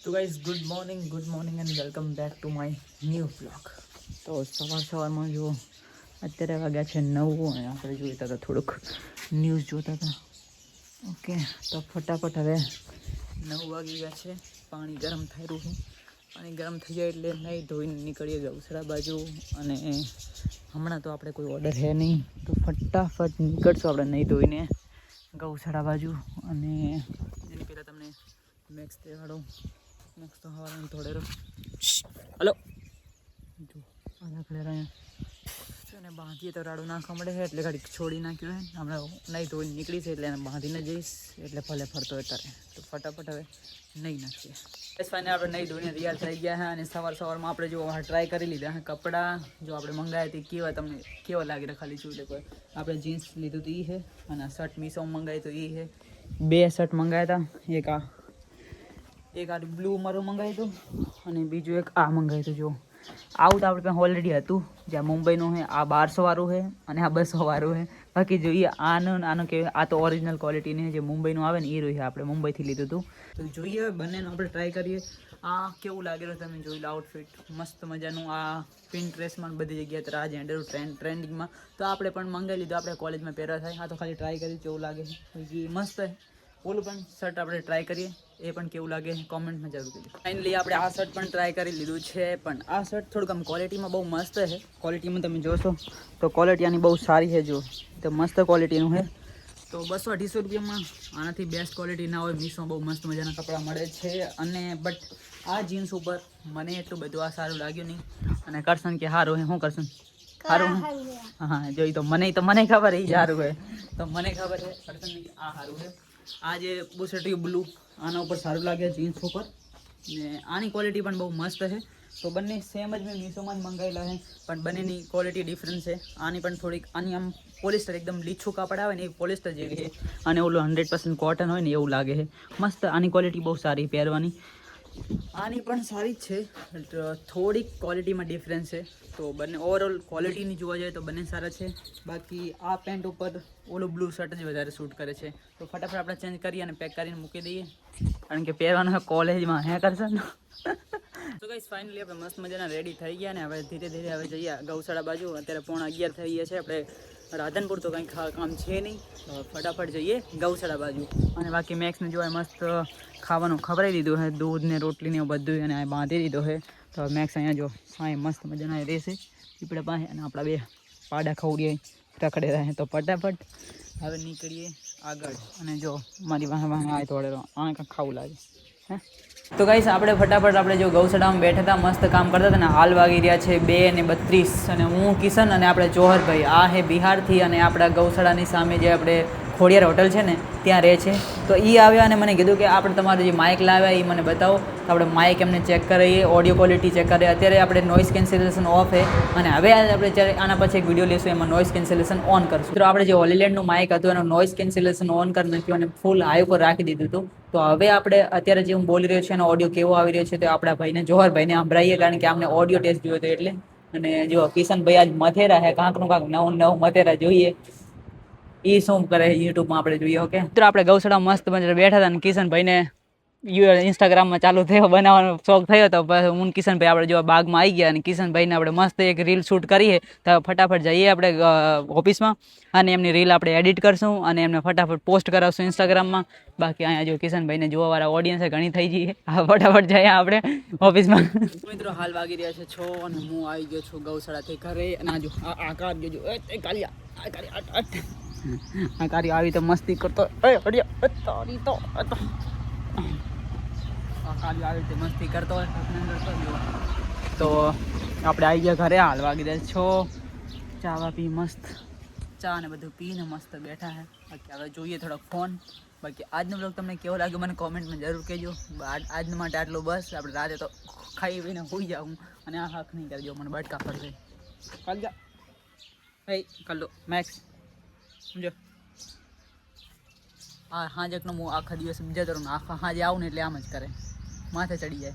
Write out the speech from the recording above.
તો guys good morning and welcome back to my new blog. તો સવારમાં જો અત્યારે વાગ્યા છે 9 અને આપણે જોઈતા હતા થોડુંક ન્યૂઝ જોતા હતા. ઓકે, તો ફટાફટ હવે 9 વાગી ગયા છે. પાણી ગરમ થઈ રહ્યું છે. પાણી ગરમ થઈ જાય એટલે નહીં ધોઈને નીકળીએ ગૌસડા બાજુ. અને હમણાં તો આપણે કોઈ ઓર્ડર છે નહીં, તો ફટાફટ નીકળશું આપણે નહીં ધોઈને ગૌસડા બાજુ. અને એની પહેલાં તમને મેક્સ દેવાડો. મેક્સ તો હવાને થોડે હલો જો આના ખડે રહ્યા અને બાંધીએ તો રાડું નાખવા મળે છે એટલે ગાડી છોડી નાખ્યું છે. હમણાં નહીં ધોઈને નીકળી છે એટલે એને બાંધીને જઈશ એટલે ભલે ફરતો અત્યારે. તો ફટાફટ હવે નહીં નાખીએ. બસ ફાઈને આપણે નહીં ધોઈને તૈયાર થઈ ગયા છે. અને સવારમાં આપણે જો ટ્રાય કરી લીધા છે કપડાં. જો આપણે મંગાવ્યા હતી કેવા તમને કેવા લાગી રહ્યા ખાલી શું કોઈ આપણે જીન્સ લીધું તો એ છે અને આ શર્ટ મીશોમાં મંગાવી તો એ છે. 2 શર્ટ મંગાવ્યા હતા. એક આ બ્લુ મારું મંગાવ્યું હતું અને બીજું એક આ મંગાવ્યું હતું. જો આવું તો આપણે પાસે ઓલરેડી હતું, જ્યાં મુંબઈનું છે. આ 1200 વાળું છે અને આ 200 વાળું છે. બાકી જોઈએ આનું કે આ તો ઓરિજિનલ ક્વોલિટીની જે મુંબઈનું આવે ને એ રહ્યું છે. આપણે મુંબઈથી લીધું હતું. તો જોઈએ બંનેનો આપણે ટ્રાય કરીએ. આ કેવું લાગેલું તમે જોઈ લો. આઉટફિટ મસ્ત મજાનું. આ પિન્ટરેસ્ટમાં બધી જગ્યાએ તો આ જેન્ડર ટ્રેન્ડિંગમાં તો આપણે પણ મંગાવી લીધું. આપણે કોલેજમાં પહેરવા થાય. આ તો ખાલી ટ્રાય કરી કેવું લાગે છે. મસ્ત છે. ઓલું પણ શર્ટ આપણે ટ્રાય કરીએ, એ પણ કેવું લાગે કોમેન્ટમાં જરૂર કહેજો. ફાઇનલી આપણે આ શર્ટ પણ ટ્રાય કરી લીધું છે. પણ આ શર્ટ થોડુંક આમ ક્વોલિટીમાં બહુ મસ્ત છે. ક્વોલિટીમાં તમે જોશો તો ક્વોલિટી આની બહુ સારી છે. જો તો મસ્ત ક્વોલિટીનું છે. તો 200-250 રૂપિયામાં આનાથી બેસ્ટ ક્વોલિટી ના હોય. મીશોમાં બહુ મસ્ત મજાના કપડાં મળે છે. અને બટ આ જીન્સ ઉપર મને એટલું બધું આ સારું લાગ્યું નહીં. અને કરશન કે સારું હે. શું કરશન સારું? હા જોઈ તો મને ખબર એ સારું હોય. તો મને ખબર છે કરશન આ સારું છે. આ જે બુસટી બ્લુ આના ઉપર સારું લાગે જીન્સ ઉપર. ને આની ક્વોલિટી પણ બહુ મસ્ત છે. તો બંને સેમ જ મેં મીશોમાં જ મંગાવેલા છે, પણ બંનેની ક્વોલિટી ડિફરન્સ છે. આની પણ થોડીક આની આમ પોલિસ્ટર એકદમ લીછું કાપડ આવે ને એ પોલિસ્ટર જેવી છે. અને ઓલું 100% કોટન હોય ને એવું લાગે છે. મસ્ત આની ક્વોલિટી બહુ સારી પહેરવાની. આની પણ સારી જ છે, થોડીક ક્વોલિટીમાં ડિફરન્સ છે. તો બંને ઓવરઓલ ક્વોલિટીની જોવા જાય તો બંને સારા છે. બાકી આ પેન્ટ ઉપર ઓલું બ્લુ શર્ટ જ વધારે શૂટ કરે છે. તો ફટાફટ આપણે ચેન્જ કરીએ અને પેક કરીને મૂકી દઈએ, કારણ કે પહેરવાનું છે કોલેજમાં. હે કરશે ને? તો ગાઈસ ફાઇનલી આપણે મસ્ત મજાના રેડી થઈ ગયા ને હવે ધીરે ધીરે હવે જઈએ ગૌશાળા બાજુ. અત્યારે 11:15 થઈ ગયા છે. આપણે રાધનપુર તો કંઈ કામ છે નહીં. ફટાફટ જઈએ ગૌશાળા બાજુ. અને બાકી મેક્સને જોવાય મસ્ત ખાવાનું ખવડાવી દીધું છે. દૂધ ને રોટલી ને બધું અને બાંધી દીધો છે. તો મેક્સ અહીંયા જો સાંઈ મસ્ત મજાના રહેશે પીપળા પાસે. અને આપણા 2 પાડા ખવડીએ રખડે રહે. તો ફટાફટ હવે નીકળીએ આગળ. અને જો મારી પાસે આવે થોડે આને કાંઈક ખાવું લાગે હે. તો ગાઈસ આપણે ફટાફટ આપણે જો ગૌશાળામાં બેઠા હતા, મસ્ત કામ કરતા હતા ને. હાલ વાગી રહ્યા છે 2:32 અને હું કિશન અને આપણે જોહરભાઈ આ હે બિહારથી. અને આપણા ગૌશાળાની સામે જે આપણે ખોડિયાર હોટલ છે ને ત્યાં રહે છે. તો એ આવ્યા અને મને કીધું કે આપણે તમારું જે માઇક લાવ્યા એ મને બતાવો. તો આપણે માઇક એમને ચેક કરીએ, ઓડિયો ક્વોલિટી ચેક કરીએ. અત્યારે આપણે નોઇઝ કેન્સલેશન ઓફ છે અને હવે આપણે જ્યારે આના પછી એક વિડીયો લઈશું એમાં નોઇઝ કેન્સલેશન ઓન કરશું. તો આપણે જે હોલીલેન્ડનું માઇક હતું એનું નોઇઝ કેન્સલેશન ઓન કરી નાખ્યું અને ફૂલ હાઈ ઉપર રાખી દીધું હતું. તો હવે આપણે અત્યારે જે હું બોલી રહ્યો છું એનો ઓડિયો કેવો આવી રહ્યો છે તો આપણા ભાઈને જોહરભાઈને સંભળાવીએ, કારણ કે અમને ઓડિયો ટેસ્ટ જોયો હતો એટલે. અને જો કિશનભાઈ આજ મથેરા છે, કાંકનું કાંક નવું મથેરા જોઈએ. એ શું કરે યુટ્યુબમાં આપણે જોઈએ. ઓકે મિત્રો આપણે ગૌશાળામાં મસ્ત મજા બેઠા હતા અને કિશનભાઈને ઇન્સ્ટાગ્રામમાં ચાલુ થયો બનાવવાનો શોખ થયો. તો હું કિશનભાઈ આપણે જો બાગમાં આવી ગયા અને કિશનભાઈને આપણે મસ્ત એક રીલ શૂટ કરીએ. તો ફટાફટ જઈએ આપણે ઓફિસમાં અને એમની રીલ આપણે એડિટ કરશું અને એમને ફટાફટ પોસ્ટ કરાવશું ઇન્સ્ટાગ્રામમાં. બાકી અહીંયા જો કિશનભાઈને જોવાવાળા ઓડિયન્સ ઘણી થઈ જઈએ. હા ફટાફટ જઈએ આપણે ઓફિસમાં. મિત્રો હાલ વાગી રહ્યા છે 6 અને હું આવી ગયો છું ગૌશાળાથી ઘરે. અને આ જો આ કાર જોજો આ કાર્ય આવી તો મસ્તી કરતો. આવી રીતે મસ્તી કરતો હોય તો આપણે આવી ગયા ઘરે. હાલ વાગી રહ્યા 6. ચા પી મસ્ત ચા ને બધું પીને મસ્ત બેઠા છે. બાકી હવે જોઈએ થોડોક ફોન. બાકી આજનો બ્લોગ તમને કેવો લાગ્યો મને કોમેન્ટમાં જરૂર કહેજો. આજના માટે આટલું બસ. આપણે રાતે તો ખાઈ પીને હોઈ જાઉં અને આ હાક નહીં કરજો. મને બટકા ફરશે કાલ જા ભાઈ કર લો મેક્સ સમજો. હા હાજકનો હું આખા દિવસ જતો રહું. આખા હાજે આવું ને એટલે આમ જ કરે, માથે ચડી જાય.